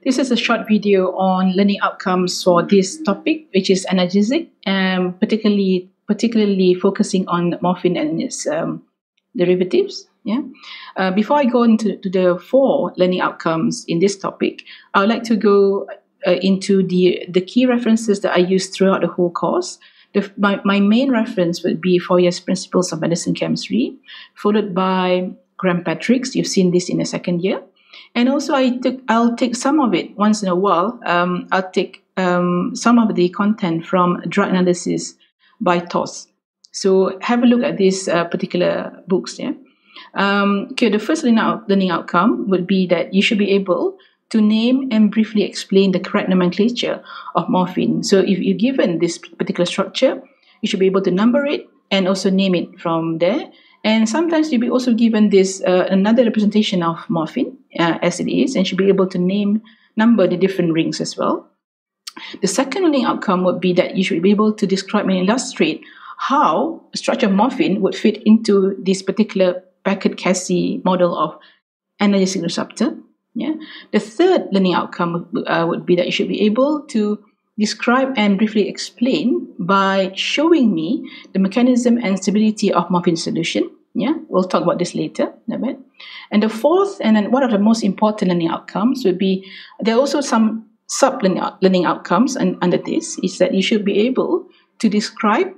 This is a short video on learning outcomes for this topic, which is analgesic, and particularly focusing on morphine and its derivatives. Yeah. Before I go into the 4 learning outcomes in this topic, I would like to go into the key references that I use throughout the whole course. My main reference would be 4 years Principles of Medicine Chemistry, followed by Graham Patrick's. You've seen this in the second year. And also I'll take some of it once in a while. I'll take some of the content from Drug Analysis by TOS. So have a look at these particular books. Yeah. Okay, the first learning outcome would be that you should be able to name and briefly explain the correct nomenclature of morphine. So if you're given this particular structure, you should be able to number it and also name it from there. And sometimes you'll be also given this another representation of morphine as it is, and should be able to number the different rings as well. The second learning outcome would be that you should be able to describe and illustrate how a structure of morphine would fit into this particular Beckett-Casey model of analgesic receptor. Yeah. The third learning outcome would be that you should be able to describe and briefly explain by showing me the mechanism and stability of morphine solution. Yeah, we'll talk about this later in a bit. And the fourth, and then one of the most important learning outcomes would be, there are also some sub-learning outcomes under this, is that you should be able to describe,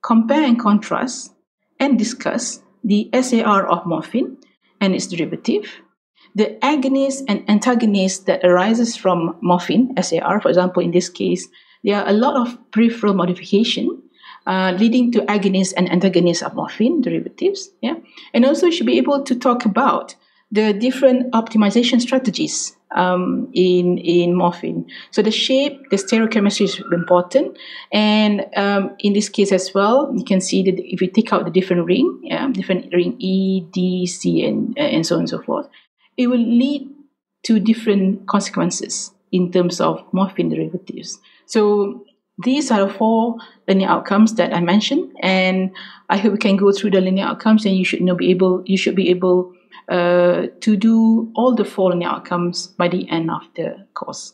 compare and contrast, and discuss the SAR of morphine and its derivative, the agonist and antagonist that arises from morphine, SAR. For example, in this case, there are a lot of peripheral modification leading to agonists and antagonists of morphine derivatives. Yeah? And also you should be able to talk about the different optimization strategies in morphine. So the shape, the stereochemistry is important. And in this case as well, you can see that if you take out the different ring, different ring E, D, C, and so on and so forth, it will lead to different consequences in terms of morphine derivatives. So these are the 4 learning outcomes that I mentioned, and I hope we can go through the learning outcomes, and you should be able to do all the 4 learning outcomes by the end of the course.